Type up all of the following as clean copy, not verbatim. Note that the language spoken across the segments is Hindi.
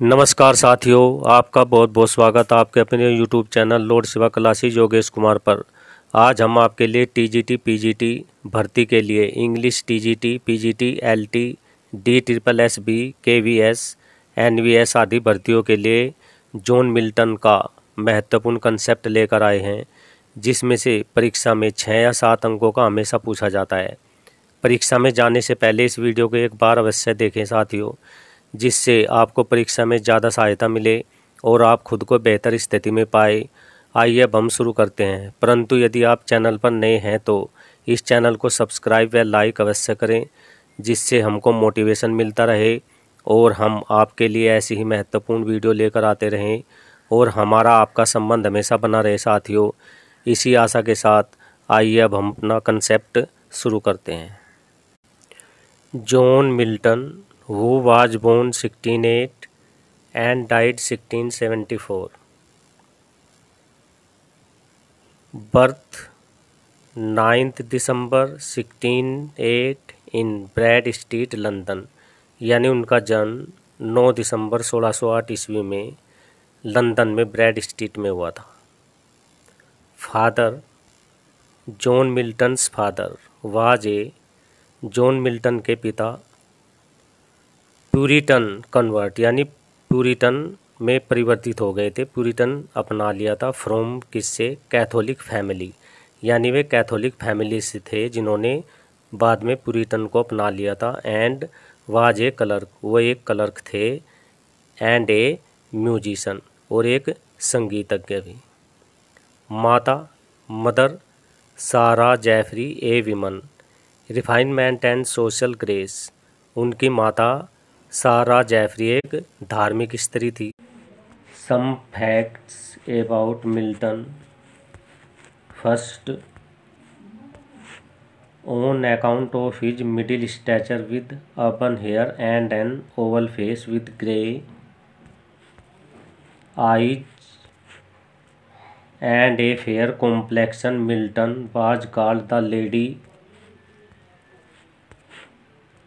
नमस्कार साथियों, आपका बहुत बहुत स्वागत आपके अपने YouTube channel Lord Shiva classes Yogesh Kumar पर। आज हम आपके लिए टीजीटी पीजीटी भर्ती के लिए English TGT PGT LT DSSB KVS NVS आदि भर्तियों के लिए जॉन मिल्टन का महत्वपूर्ण कंसेप्ट लेकर आए हैं, जिसमें से परीक्षा में 6 या 7 अंकों का हमेशा पूछा जाता है। परीक्षा में जाने से पहले इस वीडियो को एक बार अवश्य देखें साथियों, जिससे आपको परीक्षा में ज़्यादा सहायता मिले और आप खुद को बेहतर स्थिति में पाए। आइए अब हम शुरू करते हैं, परंतु यदि आप चैनल पर नए हैं तो इस चैनल को सब्सक्राइब व लाइक अवश्य करें, जिससे हमको मोटिवेशन मिलता रहे और हम आपके लिए ऐसी ही महत्वपूर्ण वीडियो लेकर आते रहें और हमारा आपका संबंध हमेशा बना रहे साथियों। इसी आशा के साथ आइए अब हम अपना कंसेप्ट शुरू करते हैं। John Milton who was born 1608 and died 1674. Birth 9th December 1608 in Bread Street London, यानी उनका जन्म 9 दिसंबर 1608 ईस्वी में लंदन में ब्रैड स्ट्रीट में हुआ था। Father John Milton's father was a John Milton के पिता प्यूरिटन कन्वर्ट यानी प्यूरिटन में परिवर्तित हो गए थे, प्यूरिटन अपना लिया था। फ्रॉम किससे? कैथोलिक फैमिली, यानी वे कैथोलिक फैमिली से थे जिन्होंने बाद में प्यूरिटन को अपना लिया था। एंड वाज ए क्लर्क, वो एक क्लर्क थे। एंड ए म्यूजिशन, और एक संगीतज्ञ भी। माता mother Sarah Jeffrey a women refinement and social grace, उनकी माता सारा जेफरी एक धार्मिक स्त्री थी। Some facts about Milton. First, on account of his middle stature with अर्बन hair and an oval face with grey eyes and a fair complexion, Milton was called the lady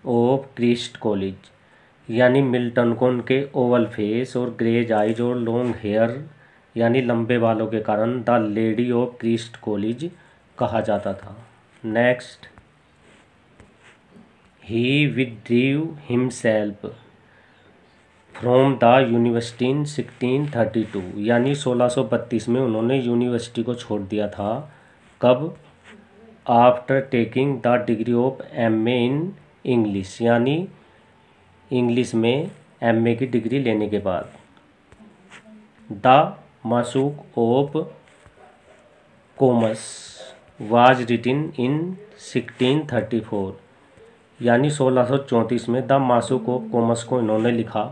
of Christ College, यानी मिल्टन को उनके ओवल फेस और ग्रेज आइज और लॉन्ग हेयर यानी लंबे बालों के कारण the lady of Christ college कहा जाता था। Next, he withdrew himself from the university in 1632, यानी 1632 में उन्होंने यूनिवर्सिटी को छोड़ दिया था। कब? After taking the degree of MA in English, यानी इंग्लिश में MA की डिग्री लेने के बाद। The masque of Comus was written in 1634, यानी 1634 में द मासूक ऑफ कॉमर्स को इन्होंने लिखा।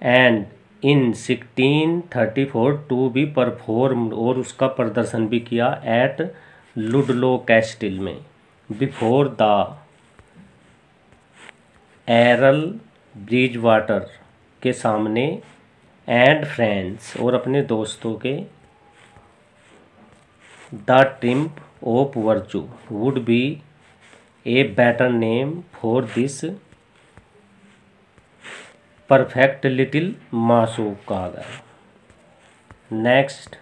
And in 1634 to be performed, और उसका प्रदर्शन भी किया एट लुडलो कैस्टिल में before the Earl Bridgewater के सामने एंड फ्रेंड्स, और अपने दोस्तों के। The triumph of virtue would be a better name for this perfect little masque कहा गया। नेक्स्ट,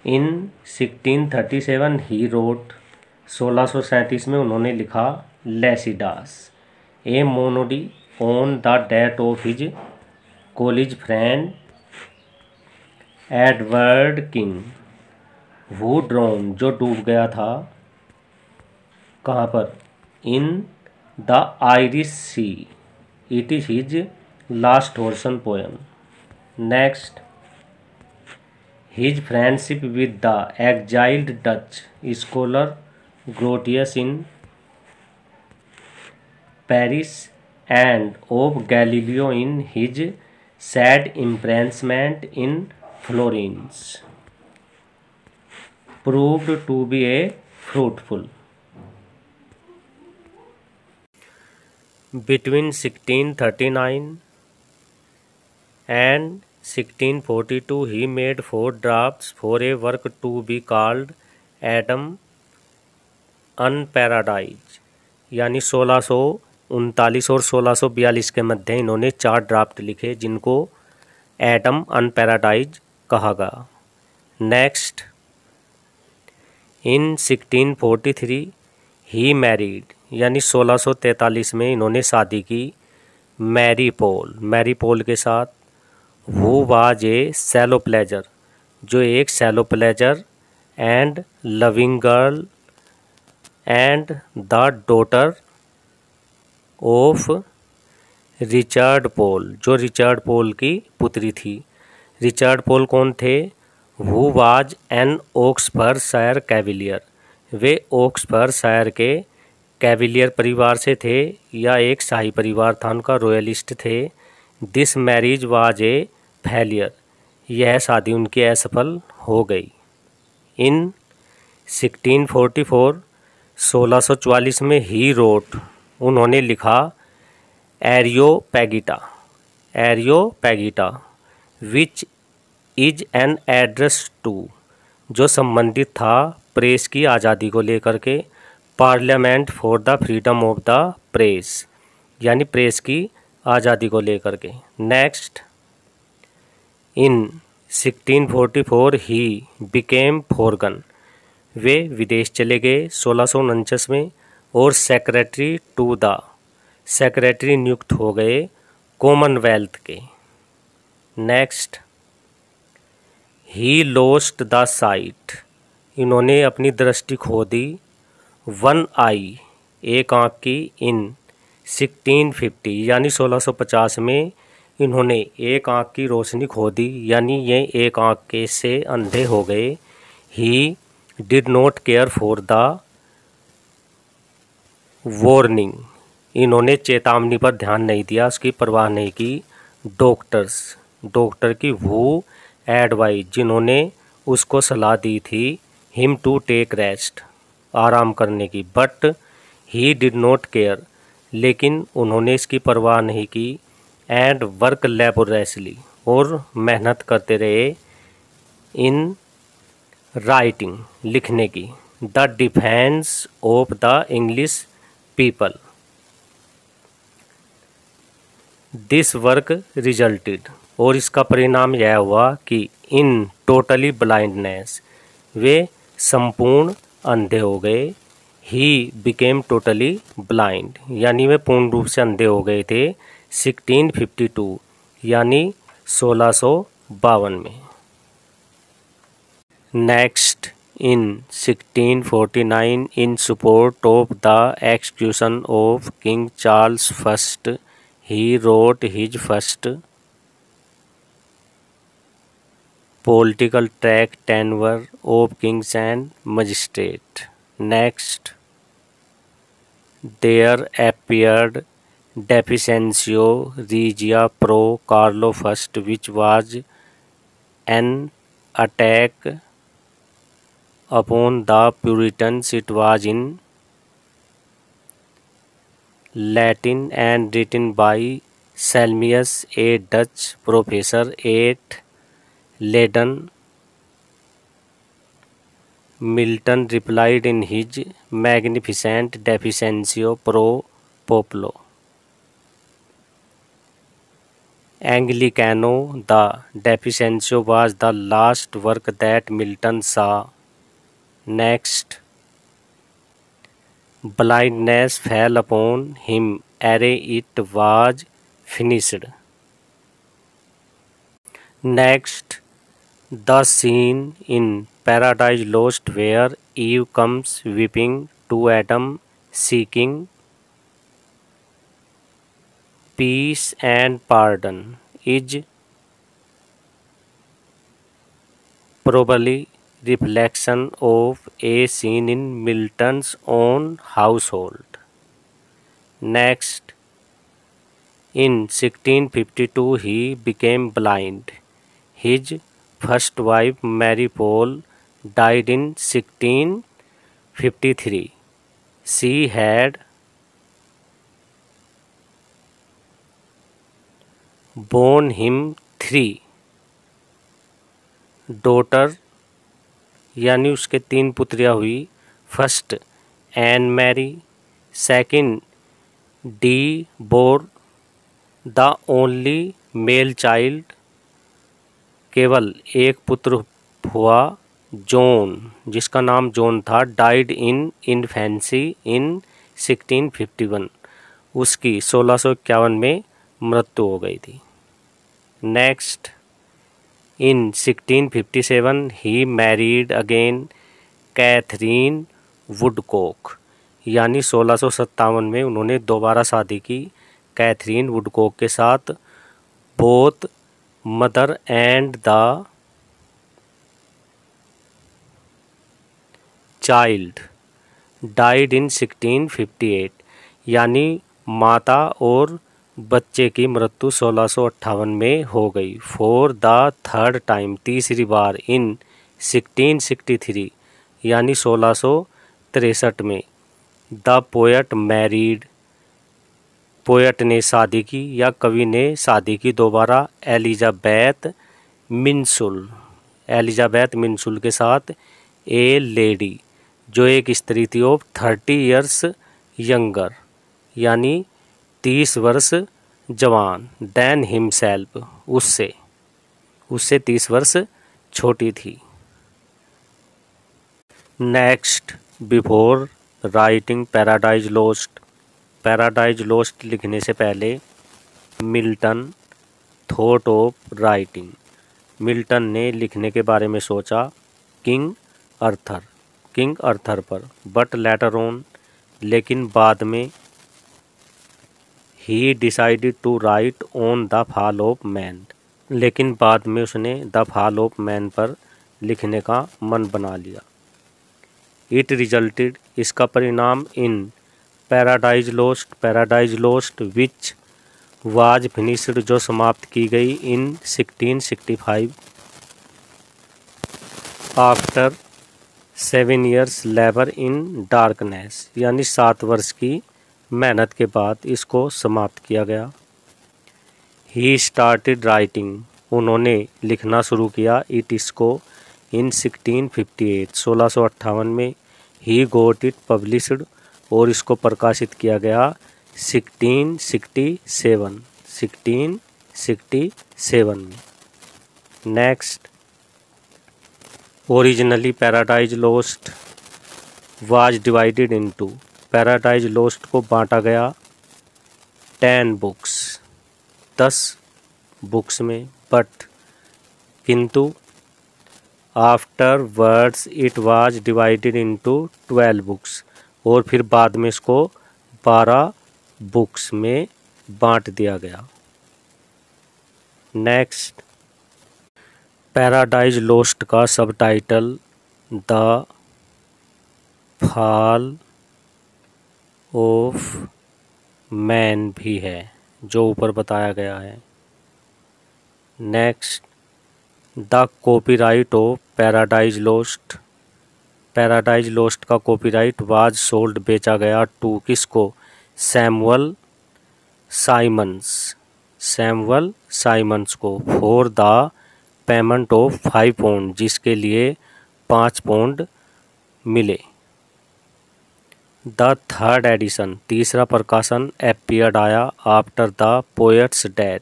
इन 1637 ही रोट, 1637 में उन्होंने लिखा Lycidas a monody on the death of his college friend Edward King who drowned, जो डूब गया था। कहाँ पर? In the Irish sea, it is his last होर्सन poem. Next, his friendship with the exiled Dutch scholar Grotius in Paris and of Galileo in his sad imprisonment in Florence proved to be a fruitful. Between 1639 and 1642 he made 4 drafts for a work to be called Adam Unparadise, यानी 1939 और 1642 के मध्य इन्होंने 4 ड्राफ्ट लिखे जिनको एटम ऑन पैराडाइज कहा गया। नेक्स्ट, इन 1643 ही मैरिड, यानी 1643 में इन्होंने शादी की मैरी पोल के साथ। वो वाज ए सैलो प्लेजर, जो एक shallow pleasure and loving girl and the daughter of Richard Powell, जो रिचर्ड पोल की पुत्री थी। रिचर्ड पोल कौन थे? Who was an Oxfordshire cavalier, way Oxfordshire के कैविलियर परिवार से थे या एक शाही परिवार था उनका, रॉयलिस्ट थे। This marriage was a failure, यह शादी उनकी असफल हो गई। इन 1644 1644 में ही रोट, उन्होंने लिखा Areopagitica which is an address to, जो संबंधित था प्रेस की आज़ादी को लेकर के, parliament for the freedom of the press, यानी प्रेस की आज़ादी को लेकर के। नेक्स्ट, इन 1644 ही बिकेम फॉरगन, वे विदेश चले गए 1649 में, और सेक्रेटरी नियुक्त हो गए कॉमनवेल्थ के। Next, he lost the site, इन्होंने अपनी दृष्टि खो दी। वन आई, एक आँख की। इन 1650 यानी 1650 में इन्होंने एक आँख की रोशनी खो दी, यानी ये एक आँख के से अंधे हो गए। He did not care for the warning, इन्होंने चेतावनी पर ध्यान नहीं दिया, उसकी परवाह नहीं की। डॉक्टर की वो एडवाइस, जिन्होंने उसको सलाह दी थी हिम टू टेक रेस्ट, आराम करने की। But he did not care, लेकिन उन्होंने इसकी परवाह नहीं की। एंड वर्क लेबोरेसली, और मेहनत करते रहे। इन राइटिंग, लिखने की। The defence of the English people, this work resulted, और इसका परिणाम यह हुआ कि इन टोटली ब्लाइंडनेस, वे संपूर्ण अंधे हो गए। ही बिकेम टोटली ब्लाइंड, यानी वे पूर्ण रूप से अंधे हो गए थे 1652 यानी 1652 में। Next, in 1649 in support of the execution of king Charles first, he wrote his first political tract tenure of kings and magistrate. Next, there appeared Defensio Regia pro Carlo I, which was an attack upon the Puritans. It was in Latin and written by Salmius, a Dutch professor at Leiden. Milton replied in his magnificent Defensio pro Popolo Anglicano. The Defensio was the last work that Milton saw. Next, blindness fell upon him ere it was finished. Next, the scene in Paradise Lost where Eve comes weeping to Adam seeking peace and pardon is probably reflection of a scene in Milton's own household. Next, in 1652 he became blind. His first wife Mary Pole died in 1653. She had borne him 3 daughter, यानी उसके 3 पुत्रियां हुई। First Anne Mary, second Deborah the only male child, केवल एक पुत्र हुआ, जॉन, जिसका नाम जॉन था, डाइड इन इन्फेंसी इन 1651, उसकी 1651 में मृत्यु हो गई थी। Next, in 1657 he married again Catherine Woodcock, यानी 1657 में उन्होंने दोबारा शादी की कैथरीन वुडकॉक के साथ। Both mother and the child died in 1658, यानी माता और बच्चे की मृत्यु 1658 में हो गई। फॉर द थर्ड टाइम, तीसरी बार, इन 1663, यानी 1663 में, द पोएट मैरिड, पोएट ने शादी की या कवि ने शादी की दोबारा एलिजाबेथ मिन्सुल, एलिजाबेथ मिन्सुल के साथ, ए लेडी, जो एक स्त्री थी ऑफ 30 ईयर्स यंगर, यानी 30 वर्ष जवान, देन हिमसेल्फ, उससे 30 वर्ष छोटी थी। Next, before writing paradise lost, paradise lost लिखने से पहले Milton thought of writing, Milton ने लिखने के बारे में सोचा किंग अर्थर पर, बट लेटर ऑन, लेकिन बाद में, he decided to write on the fall of man, लेकिन बाद में उसने द फॉल ऑफ मैन पर लिखने का मन बना लिया। इट रिजल्टेड, इसका परिणाम, in Paradise Lost which was finished, जो समाप्त की गई, in 1665 after 7 years labour in darkness, यानी 7 वर्ष की मेहनत के बाद इसको समाप्त किया गया। ही स्टार्टेड राइटिंग, उन्होंने लिखना शुरू किया, इट इसको, इन 1658, 1658 में, ही गोट इट पब्लिश्ड, और इसको प्रकाशित किया गया 1667 में। Next, originally paradise lost was divided into, paradise lost को बांटा गया 10 बुक्स, 10 बुक्स में, बट, किंतु, after words it was divided into 12 books, और फिर बाद में इसको 12 बुक्स में बांट दिया गया। नेक्स्ट, पैराडाइज लोस्ट का सब title the fall of man भी है, जो ऊपर बताया गया है। Next, the copyright of Paradise lost, paradise lost का कॉपीराइट वाज सोल्ड, बेचा गया, टू, किसको, सैमुअल साइमंस को, for the payment of 5 pound, जिसके लिए 5 पाउंड मिले। द थर्ड एडिशन, तीसरा प्रकाशन, अपीयर्ड, आया, after the poets death,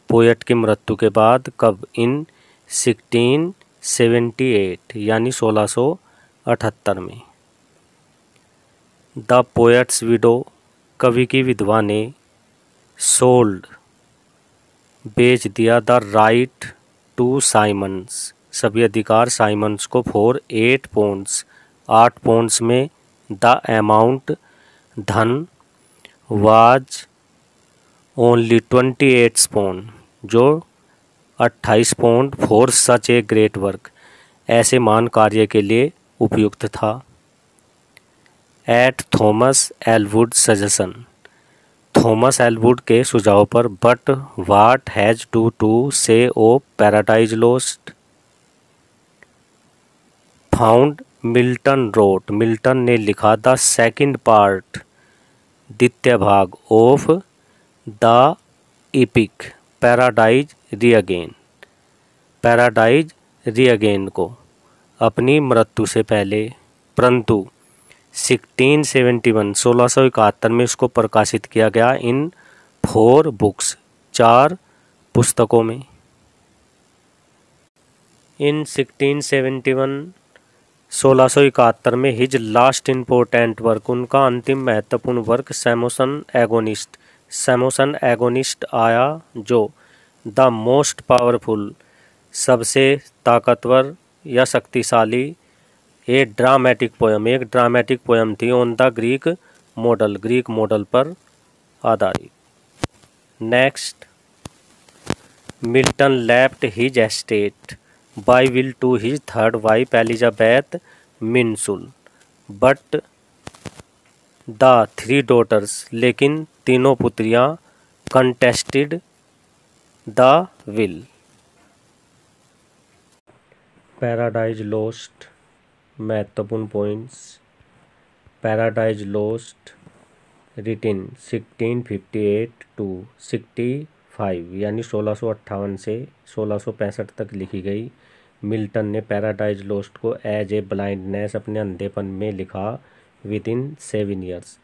poet की मृत्यु के बाद, कब, इन 1678, यानी 1678 में। द पोएट्स विडो, कवि की विधवा ने, सोल्ड, बेच दिया, द राइट टू साइमंस, सभी अधिकार साइमंस को, फॉर 8 पाउंड्स, 8 पाउंड्स में, द अमाउंट, धन, वाज ओनली 28 पाउंड, जो 28 pound, for such a great work, ऐसे महान कार्य के लिए उपयुक्त था। At Thomas Ellwood's suggestion, Thomas Ellwood के सुझाव पर, but what has to say of Paradise Lost, found Milton wrote, Milton ने लिखा, द सेकंड पार्ट, द्वितीय भाग, of the epic Paradise Regained, Paradise Regained को, अपनी मृत्यु से पहले, परंतु 1671 1671 में इसको प्रकाशित किया गया इन 4 बुक्स 4 पुस्तकों में। इन 1671 1671 में हिज लास्ट इम्पोर्टेंट वर्क, उनका अंतिम महत्वपूर्ण वर्क सैमोसन एगोनिस्ट आया, जो द मोस्ट पावरफुल सबसे ताकतवर या शक्तिशाली एक ड्रामेटिक पोयम थी ऑन द ग्रीक मॉडल पर आधारित। Next, Milton left his estate by will to his third wife Elizabeth Minshull, but the 3 daughters, लेकिन तीनों पुत्रियां contested the will. Paradise Lost, महत्वपूर्ण points. Paradise Lost written 1658 to 65 यानी 1658 से 1665 तक लिखी गई। मिल्टन ने पैराडाइज लॉस्ट को एज ए ब्लाइंडनेस अपने अंधेपन में लिखा विद इन 7 ईयर्स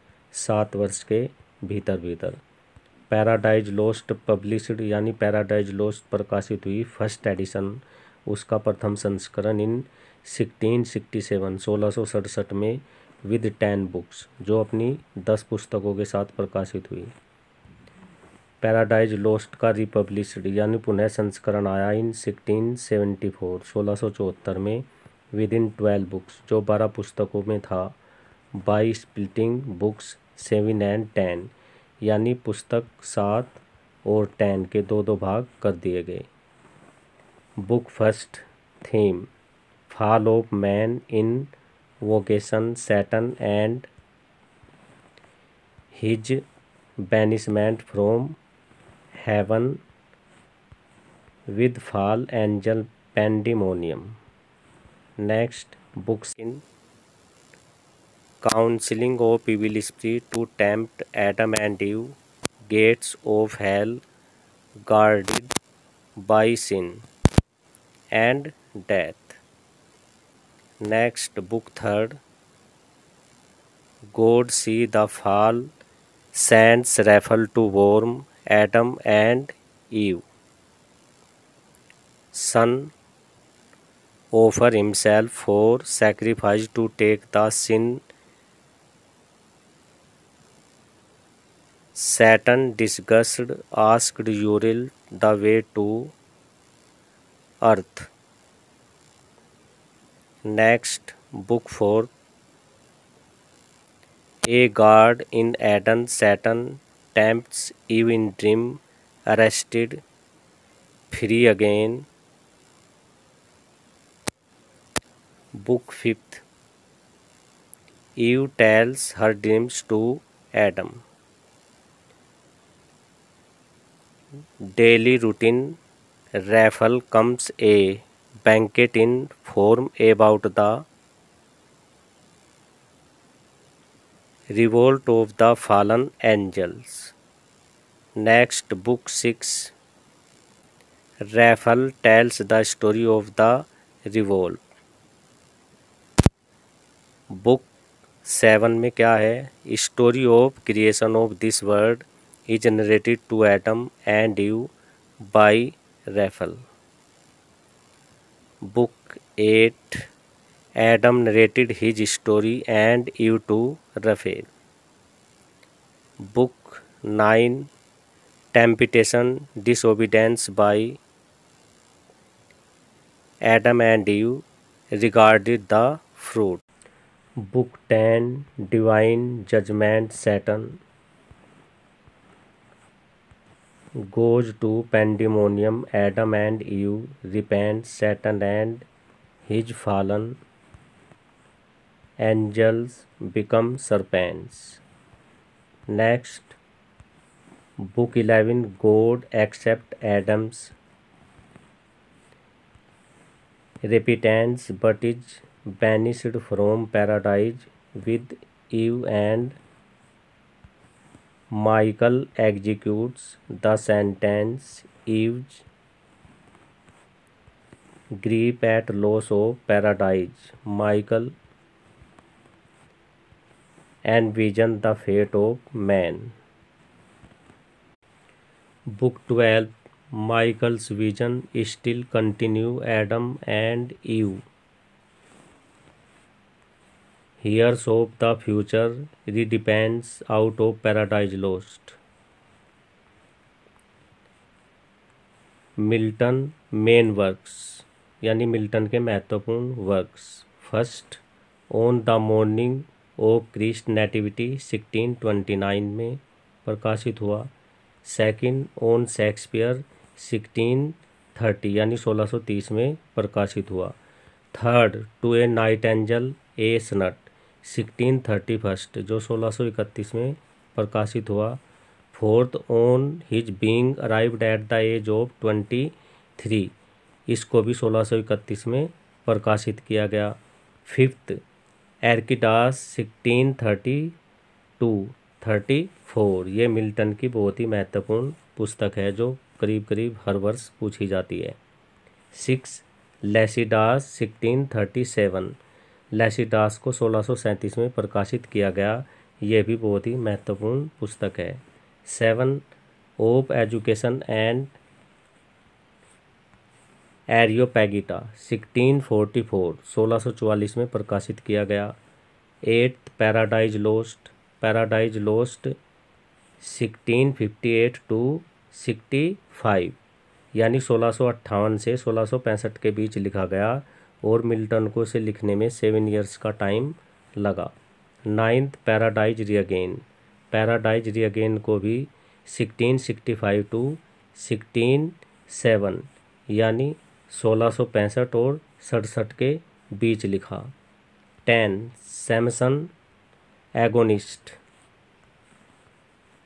7 वर्ष के भीतर। पैराडाइज लॉस्ट पब्लिश्ड यानी पैराडाइज लॉस्ट प्रकाशित हुई फर्स्ट एडिशन, उसका प्रथम संस्करण इन 1667 1667 में विद 10 बुक्स, जो अपनी 10 पुस्तकों के साथ प्रकाशित हुई। पैराडाइज लॉस्ट का रिपब्लिश्ड यानी पुनः संस्करण आया इन 1674 1674 में विद इन 12 बुक्स, जो 12 पुस्तकों में था, बाई स्प्लिटिंग बुक्स 7 एंड 10 यानी पुस्तक 7 और 10 के 2 भाग कर दिए गए। Book first theme, fall of man invocation, Satan and his banishment from heaven with fall angel pandemonium. Next, books in counselling of evil spirit to tempt Adam and Eve, gates of hell guarded by sin and death. Next, book third, God see the fall, sends Raphael to warn Adam and Eve, son offer himself for sacrifice to take the sin, Satan disguised asked Uriel the way to earth. Next, book fourth, a guard in Eden, Satan tempts Eve in dream, arrested free again. Book fifth, Eve tells her dreams to Adam, daily routine, Raphel comes a banquet in form about the revolt of the fallen angels. Next, book 6, Raphel tells the story of the revolt. Book 7 में क्या है? Story of creation of this world is narrated to Adam and Eve by Raphel. Book 8, Adam narrated his story and Eve to Raphel. Book 9, Temptation, disobedience by Adam and Eve regarded the fruit. Book 10, Divine judgment, Satan goes to pandemonium, Adam and Eve repent, Satan and his fallen angels become serpents. Next, book 11, God accept Adam's repentance but is banished from paradise with Eve, and Michael executes the sentence. Eve's grief at loss of paradise. Michael envision the fate of man. Book 12 Michael's vision still continue Adam and Eve. Hears of the future redepends out of paradise lost। Milton main works यानी मिल्टन के महत्वपूर्ण works. First, on the morning of Christ nativity 1629 में प्रकाशित हुआ। सेकंड, ऑन शेक्सपियर 1630 यानी 1630 में प्रकाशित हुआ। Third, to a nightingale a sonnet 1631 जो 1631 में प्रकाशित हुआ। Fourth, on his being arrived at the age of 23 इसको भी 1631 में प्रकाशित किया गया। फिफ्थ, एर्किडास 1632-34 ये मिल्टन की बहुत ही महत्वपूर्ण पुस्तक है जो करीब करीब हर वर्ष पूछी जाती है। सिक्स, लैसीडास 1637 लैसीडास को 1637 में प्रकाशित किया गया, ये भी बहुत ही महत्वपूर्ण पुस्तक है। सेवन, ऑफ एजुकेशन एंड एरियोपैगिटा 1644 1644 में प्रकाशित किया गया। एट्थ, पैराडाइज लोस्ट 1658-65 यानी 1658 से 1665 के बीच लिखा गया और मिल्टन को इसे लिखने में 7 ईयर्स का टाइम लगा। नाइन्थ, पैराडाइज रिअगेन को भी 1665-1667 यानी 1665 और 67 के बीच लिखा। 10, सैमसन एगोनिस्ट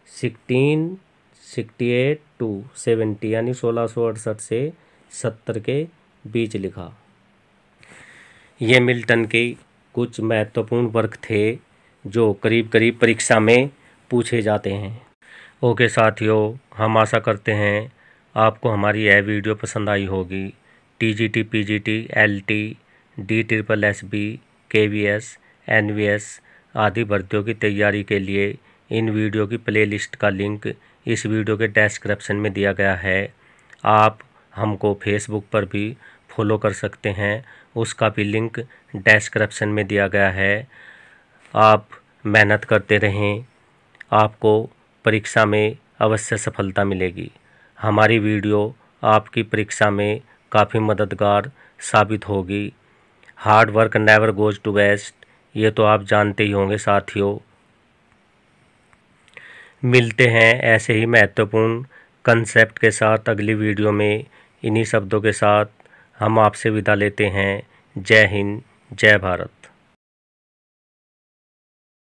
1668-70 यानी 1668 से 70 के बीच लिखा। ये मिल्टन के कुछ महत्वपूर्ण वर्क थे जो करीब करीब परीक्षा में पूछे जाते हैं। ओके साथियों, हम आशा करते हैं आपको हमारी यह वीडियो पसंद आई होगी। TGT, PGT, LT, DSSB, KVS, NVS आदि भर्तियों की तैयारी के लिए इन वीडियो की प्लेलिस्ट का लिंक इस वीडियो के डिस्क्रिप्शन में दिया गया है। आप हमको फेसबुक पर भी फॉलो कर सकते हैं, उसका भी लिंक डिस्क्रिप्शन में दिया गया है। आप मेहनत करते रहें, आपको परीक्षा में अवश्य सफलता मिलेगी। हमारी वीडियो आपकी परीक्षा में काफ़ी मददगार साबित होगी। Hard work never goes to waste, ये तो आप जानते ही होंगे साथियों। मिलते हैं ऐसे ही महत्वपूर्ण कंसेप्ट के साथ अगली वीडियो में। इन्हीं शब्दों के साथ हम आपसे विदा लेते हैं। जय हिंद, जय भारत।